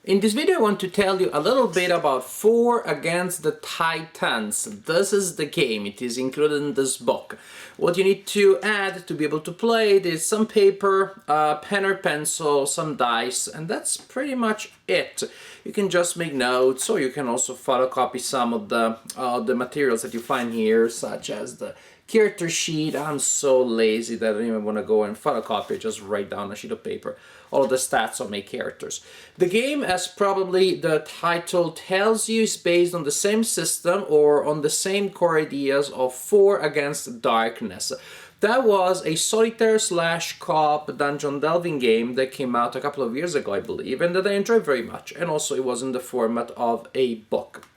In this video I want to tell you a little bit about 4 Against the Titans. This is the game, it is included in this book. What you need to add to be able to play it is some paper, pen or pencil, some dice, and that's pretty much it. You can just make notes, or you can also photocopy some of the materials that you find here, such as the character sheet. I'm so lazy that I don't even want to go and photocopy it, just write down a sheet of paper all of the stats of my characters. The game, as probably the title tells you, is based on the same system or on the same core ideas of 4 Against Darkness. That was a solitaire/co-op dungeon delving game that came out a couple of years ago, I believe, and that I enjoyed very much, and also it was in the format of a book.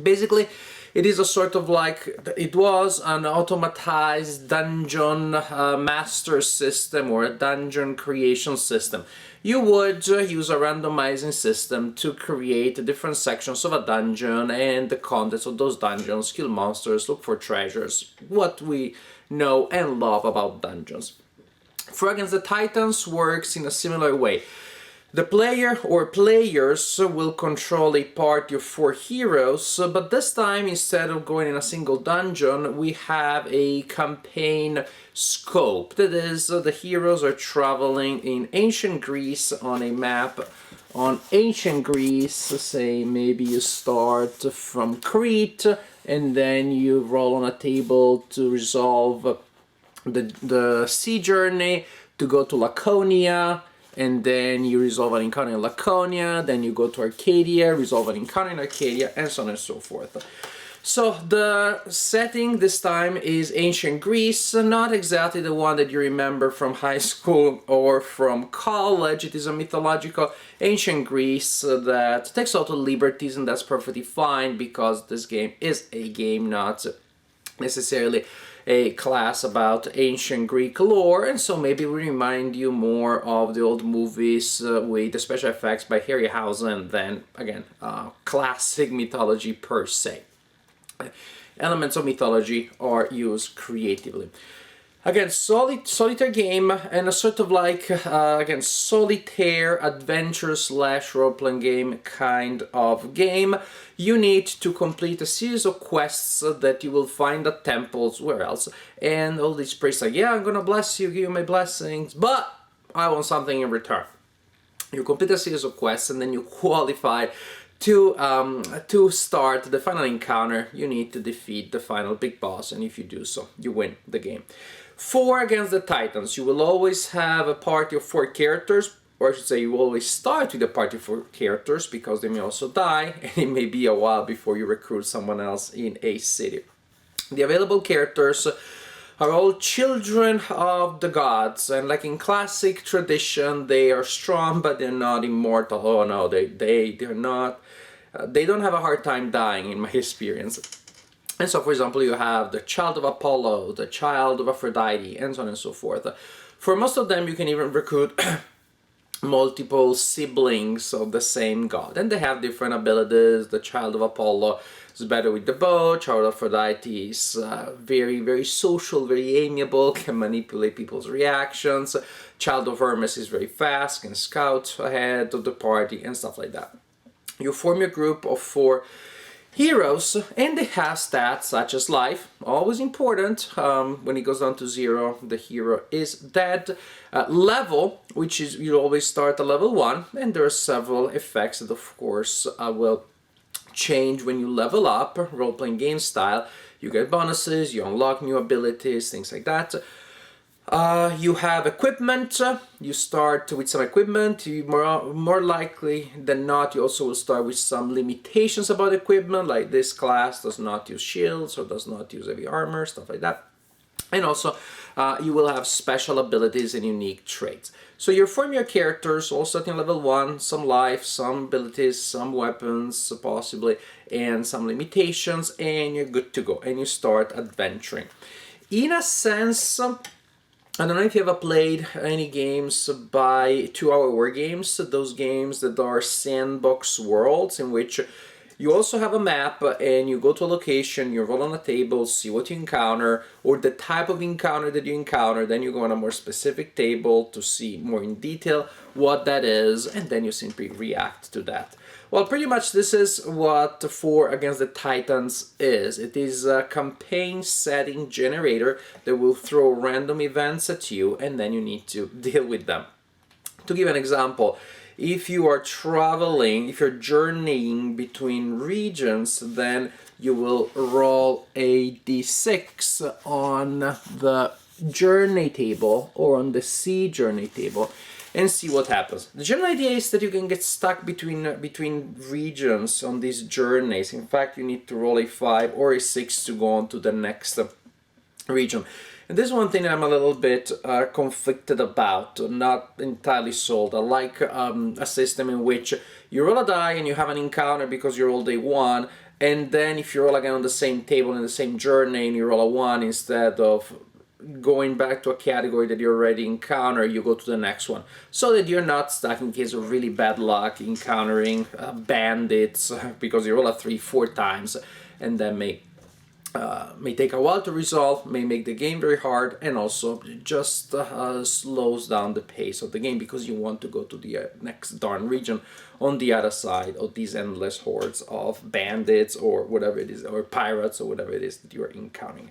Basically, it is a sort of like, it was an automatized dungeon master system or a dungeon creation system. You would use a randomizing system to create different sections of a dungeon and the contents of those dungeons, kill monsters, look for treasures, what we know and love about dungeons. 4 Against the Titans works in a similar way. The player or players will control a party of 4 heroes, but this time, instead of going in a single dungeon, we have a campaign scope. That is, the heroes are traveling in ancient Greece on a map. On ancient Greece, say maybe you start from Crete and then you roll on a table to resolve the sea journey to go to Laconia, and then you resolve an encounter in Laconia, then you go to Arcadia, resolve an encounter in Arcadia, and so on and so forth. So the setting this time is ancient Greece, not exactly the one that you remember from high school or from college. It is a mythological ancient Greece that takes a lot of liberties, and that's perfectly fine because this game is a game, not necessarily a class about ancient Greek lore, and so maybe we remind you more of the old movies with the special effects by Harryhausen than, again, classic mythology per se. Elements of mythology are used creatively. Again, solitaire game and a sort of like, again, solitaire adventure / role-playing game kind of game. You need to complete a series of quests that you will find at temples, where else, and all these priests are like, yeah, I'm gonna bless you, give you my blessings, but I want something in return. You complete a series of quests and then you qualify to start the final encounter. You need to defeat the final big boss, and if you do so, you win the game. 4 Against the Titans. You will always have a party of 4 characters, or I should say you always start with a party of 4 characters because they may also die, and it may be a while before you recruit someone else in a city. The available characters are all children of the gods, and like in classic tradition, they are strong but they're not immortal. Oh no, they're not. They don't have a hard time dying in my experience. And so, for example, you have the child of Apollo, the child of Aphrodite, and so on and so forth. For most of them, you can even recruit multiple siblings of the same god, and they have different abilities. The child of Apollo is better with the bow. Child of Aphrodite is very, very social, very amiable, can manipulate people's reactions. Child of Hermes is very fast, can scout ahead of the party, and stuff like that. You form your group of 4 heroes, and they have stats such as life, always important. When it goes down to 0, the hero is dead. Level, which is, you always start at level 1, and there are several effects that of course will change when you level up. Role-playing game style, you get bonuses, you unlock new abilities, things like that. You have equipment. You start with some equipment. More likely than not, you also will start with some limitations about equipment, like this class does not use shields or does not use heavy armor, stuff like that. And also, you will have special abilities and unique traits. So you form your characters, all starting level 1, some life, some abilities, some weapons, possibly, and some limitations, and you're good to go, and you start adventuring. In a sense, I don't know if you ever played any games by 2 Hour War Games, those games that are sandbox worlds in which You also have a map, and you go to a location, you roll on a table, see what you encounter, or the type of encounter that you encounter, then you go on a more specific table to see more in detail what that is, and then you simply react to that. Well, pretty much this is what 4 Against the Titans is. It is a campaign setting generator that will throw random events at you, and then you need to deal with them. To give an example, if you are traveling, if you're journeying between regions, then you will roll a d6 on the journey table or on the sea journey table and see what happens. The general idea is that you can get stuck between regions on these journeys. In fact, you need to roll a 5 or a 6 to go on to the next region. And this is one thing that I'm a little bit conflicted about, not entirely sold. I like a system in which you roll a die and you have an encounter because you rolled a 1, and then if you roll again on the same table in the same journey and you roll a 1, instead of going back to a category that you already encounter, you go to the next one, so that you're not stuck in case of really bad luck encountering bandits because you roll a 3 4 times, and that may take a while to resolve, may make the game very hard, and also just slows down the pace of the game because you want to go to the next darn region on the other side of these endless hordes of bandits or whatever it is, or pirates or whatever it is that you're encountering.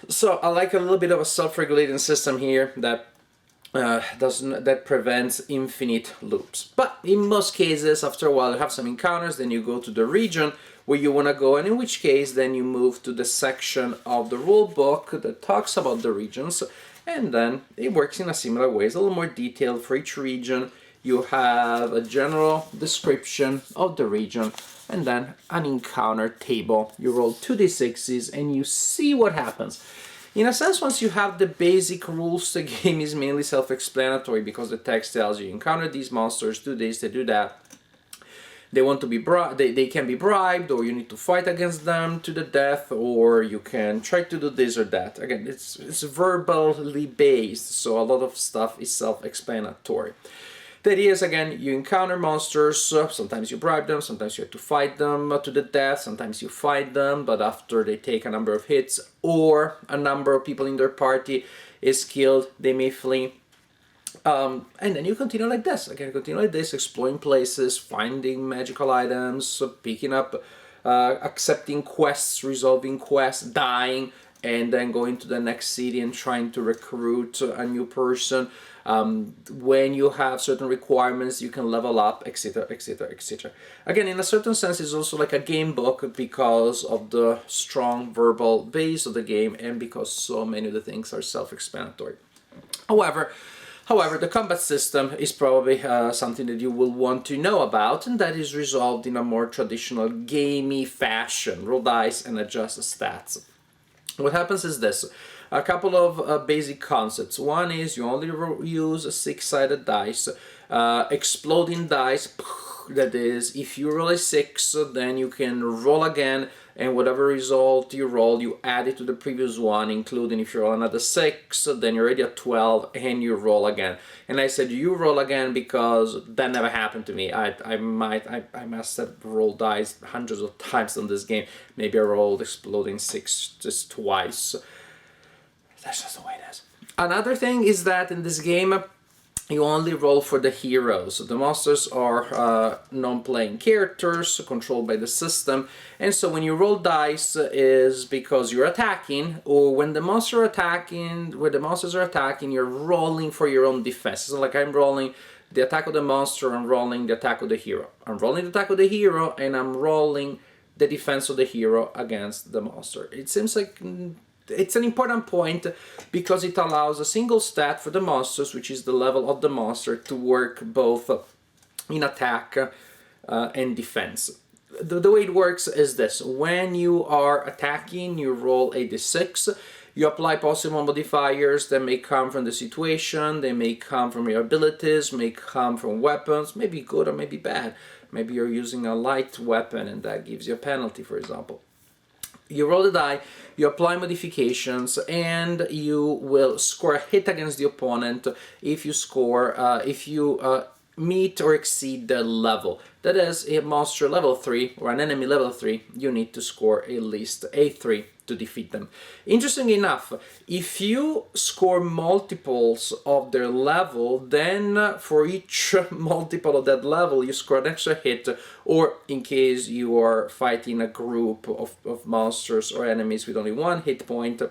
So I like a little bit of a self-regulating system here that that prevents infinite loops. But in most cases, after a while, you have some encounters, then you go to the region where you want to go, and in which case then you move to the section of the rule book that talks about the regions, and then it works in a similar way. It's a little more detailed for each region. You have a general description of the region, and then an encounter table. You roll 2d6s and you see what happens. In a sense, once you have the basic rules, the game is mainly self-explanatory because the text tells you encounter these monsters, do this, they do that. They want to be they can be bribed, or you need to fight against them to the death, or you can try to do this or that. Again, it's verbally based, so a lot of stuff is self-explanatory. The idea is, again, you encounter monsters, sometimes you bribe them, sometimes you have to fight them to the death, sometimes you fight them, but after they take a number of hits or a number of people in their party is killed, they may flee. And then you continue like this. Again, continue like this, exploring places, finding magical items, picking up, accepting quests, resolving quests, dying, and then going to the next city and trying to recruit a new person. When you have certain requirements, you can level up, etc., etc., etc. Again, in a certain sense, it's also like a game book because of the strong verbal base of the game and because so many of the things are self-explanatory. However, the combat system is probably something that you will want to know about, and that is resolved in a more traditional gamey fashion. Roll dice and adjust stats. What happens is this. A couple of basic concepts. One is you only use 6-sided dice. Exploding dice, that is, if you roll a 6, then you can roll again, and whatever result you roll, you add it to the previous one, including if you roll another 6, then you're already at 12, and you roll again. And I said you roll again because that never happened to me. I must have rolled dice hundreds of times in this game. Maybe I rolled exploding 6 just twice. That's just the way it is. Another thing is that in this game, you only roll for the heroes. The monsters are non-playing characters controlled by the system, and so when you roll dice is because you're attacking, or when the monsters are attacking, you're rolling for your own defense. So like I'm rolling the attack of the monster, I'm rolling the attack of the hero. I'm rolling the attack of the hero, and I'm rolling the defense of the hero against the monster. It seems like it's an important point because it allows a single stat for the monsters, which is the level of the monster, to work both in attack and defense. The way it works is this. When you are attacking, you roll a d6. You apply possible modifiers that may come from the situation, they may come from your abilities, may come from weapons, maybe good or maybe bad. Maybe you're using a light weapon and that gives you a penalty, for example. You roll the die, you apply modifications, and you will score a hit against the opponent if you meet or exceed the level. That is, a monster level 3 or an enemy level 3, you need to score at least a 3 to defeat them. Interesting enough, if you score multiples of their level, then for each multiple of that level you score an extra hit, or in case you are fighting a group of monsters or enemies with only one hit point,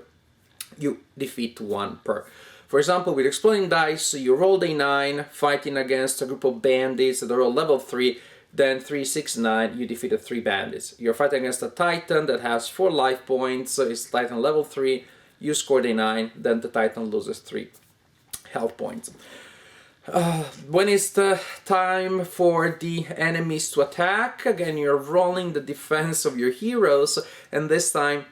you defeat one per. For example, with Exploding Dice, you roll a 9, fighting against a group of bandits that are all level 3, then 3, 6, 9, you defeated 3 bandits. You're fighting against a Titan that has 4 life points, so it's Titan level 3, you scored a 9, then the Titan loses 3 health points. When it's the time for the enemies to attack, again you're rolling the defense of your heroes, and this time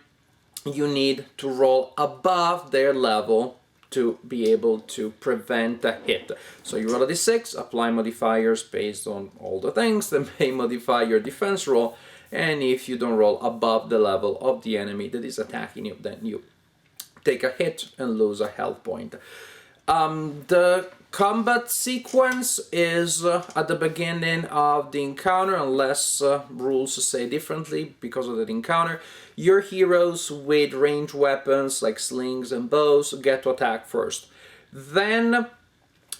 you need to roll above their level to be able to prevent a hit. So you roll a d6, apply modifiers based on all the things that may modify your defense roll, and if you don't roll above the level of the enemy that is attacking you, then you take a hit and lose a health point. The combat sequence is at the beginning of the encounter, unless rules say differently because of that encounter. Your heroes with ranged weapons like slings and bows get to attack first. Then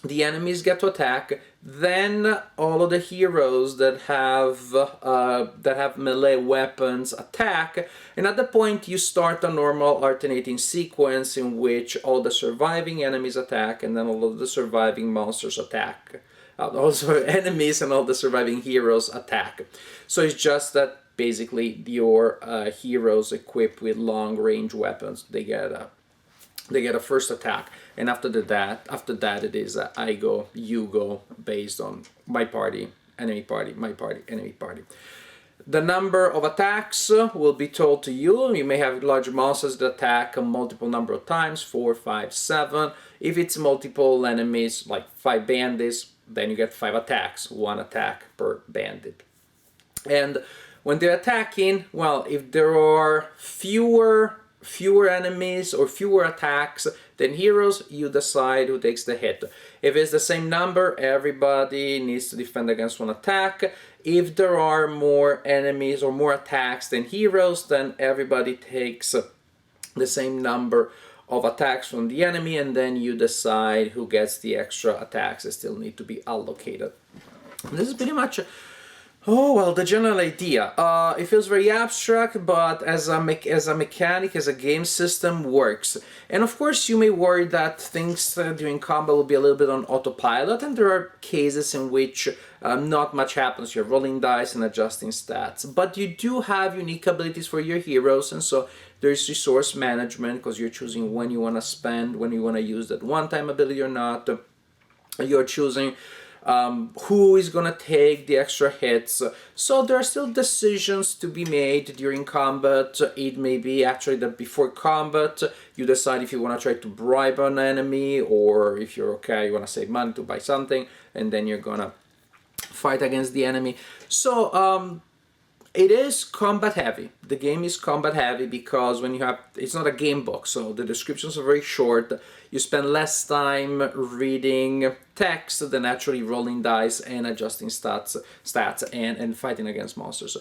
the enemies get to attack. Then all of the heroes that have melee weapons attack, and at the point you start a normal alternating sequence in which all the surviving enemies attack, and then all of the surviving monsters attack. Also enemies and all the surviving heroes attack. So it's just that basically your heroes equipped with long range weapons, they get a first attack, and after that it is I go, you go, based on my party, enemy party, my party, enemy party. The number of attacks will be told to you. You may have large monsters that attack a multiple number of times, 4, 5, 7. If it's multiple enemies, like 5 bandits, then you get 5 attacks, 1 attack per bandit. And when they're attacking, well, if there are fewer enemies or fewer attacks than heroes, you decide who takes the hit. If it's the same number, everybody needs to defend against 1 attack. If there are more enemies or more attacks than heroes, then everybody takes the same number of attacks from the enemy, and then you decide who gets the extra attacks that still need to be allocated. And this is pretty much the general idea. It feels very abstract, but as a mechanic, as a game system, works. And of course, you may worry that things during combat will be a little bit on autopilot, and there are cases in which not much happens. You're rolling dice and adjusting stats. But you do have unique abilities for your heroes, and so there's resource management, because you're choosing when you want to spend, when you want to use that one-time ability or not. You're choosing who is going to take the extra hits. So there are still decisions to be made during combat. It may be actually that before combat you decide if you want to try to bribe an enemy, or if you're okay, you want to save money to buy something, and then you're going to fight against the enemy. So it is combat heavy. The game is combat heavy because it's not a game book, so the descriptions are very short. You spend less time reading text than actually rolling dice and adjusting stats and fighting against monsters.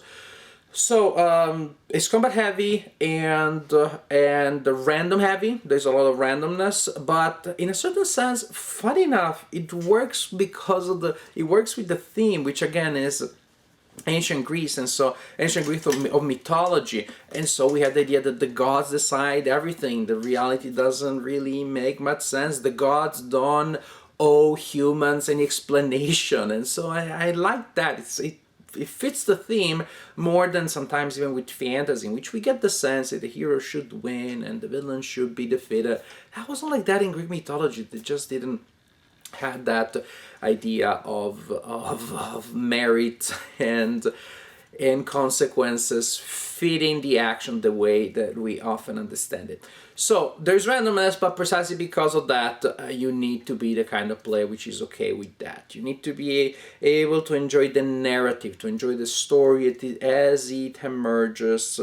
So it's combat heavy and random heavy. There's a lot of randomness, but in a certain sense, funny enough, it works because it works with the theme, which again is ancient Greece, and so ancient Greece of mythology, and so we had the idea that the gods decide everything. The reality doesn't really make much sense. The gods don't owe humans any explanation, and so I like that. It fits the theme more than sometimes even with fantasy, in which we get the sense that the hero should win and the villain should be defeated. That wasn't like that in Greek mythology. They just didn't had that idea of merit and consequences fitting the action the way that we often understand it. So there's randomness, but precisely because of that, you need to be the kind of player which is okay with that. You need to be able to enjoy the narrative, to enjoy the story as it emerges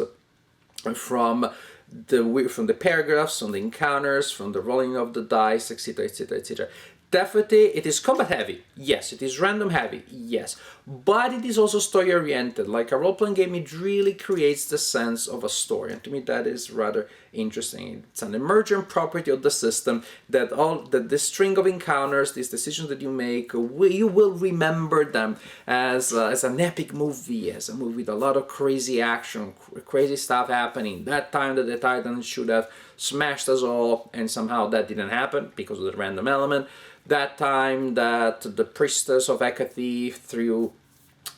from the paragraphs, from the encounters, from the rolling of the dice, etc., etc., etc. Definitely, it is combat heavy, yes. It is random heavy, yes. But it is also story oriented. Like a role-playing game, it really creates the sense of a story, and to me that is rather interesting. It's an emergent property of the system that this string of encounters, these decisions that you make, you will remember them as an epic movie, as a movie with a lot of crazy action, crazy stuff happening. That time that the Titans should have smashed us all, and somehow that didn't happen because of the random element. That time that the priestess of Hecate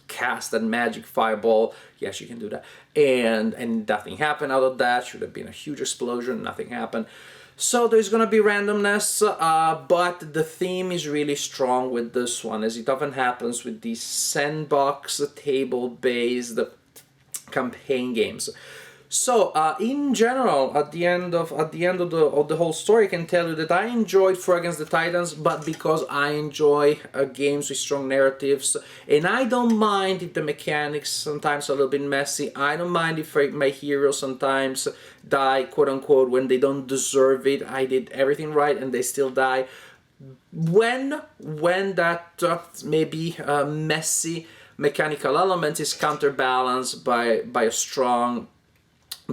cast that magic fireball, yes, you can do that, and nothing happened out of that. Should have been a huge explosion, nothing happened. So there's gonna be randomness, but the theme is really strong with this one, as it often happens with these sandbox table-based campaign games. So, in general, at the end of the whole story, I can tell you that I enjoyed 4 Against the Titans, but because I enjoy games with strong narratives, and I don't mind if the mechanics sometimes are a little bit messy. I don't mind if my heroes sometimes die, quote unquote, when they don't deserve it. I did everything right, and they still die. When that maybe messy mechanical element is counterbalanced by a strong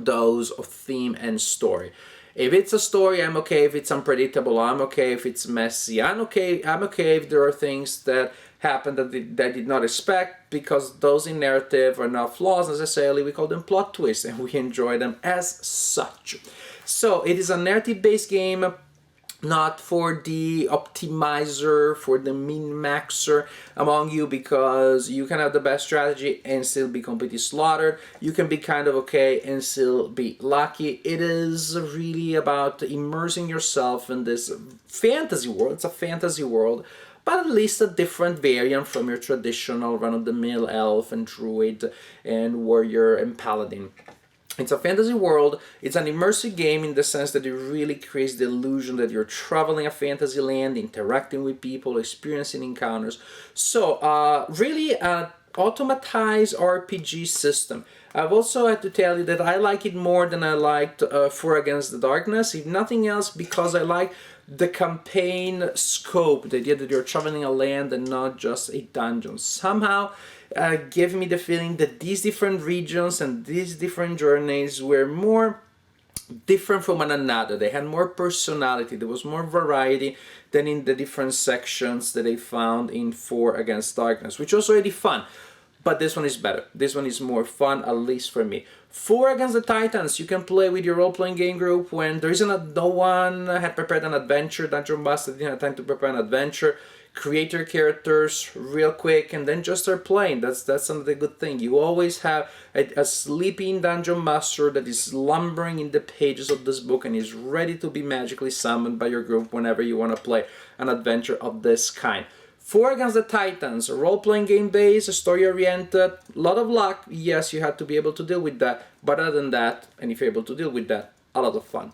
dose of theme and story. If it's a story, I'm okay if it's unpredictable. I'm okay if it's messy. I'm okay if there are things that happen that I did not expect, because those in narrative are not flaws necessarily. We call them plot twists, and we enjoy them as such. So it is a narrative-based game, not for the optimizer, for the min-maxer among you, because you can have the best strategy and still be completely slaughtered. You can be kind of okay and still be lucky. It is really about immersing yourself in this fantasy world. It's a fantasy world, but at least a different variant from your traditional run-of-the-mill elf and druid and warrior and paladin. It's a fantasy world. It's an immersive game in the sense that it really creates the illusion that you're traveling a fantasy land, interacting with people, experiencing encounters. So, really an automatized RPG system. I've also had to tell you that I like it more than I liked 4 Against the Darkness, if nothing else because I like the campaign scope, the idea that you're traveling a land and not just a dungeon. Somehow gave me the feeling that these different regions and these different journeys were more different from one another. They had more personality. There was more variety than in the different sections that I found in 4 Against Darkness, which was already fun. But this one is better. This one is more fun, at least for me. 4 Against the Titans, you can play with your role-playing game group when there isn't no one had prepared an adventure. Dungeon Master didn't have time to prepare an adventure. Create your characters real quick and then just start playing. That's another good thing. You always have a sleeping Dungeon Master that is slumbering in the pages of this book and is ready to be magically summoned by your group whenever you want to play an adventure of this kind. 4 Against the Titans, a role-playing game based, story-oriented, a lot of luck. Yes, you have to be able to deal with that, but other than that, and if you're able to deal with that, a lot of fun.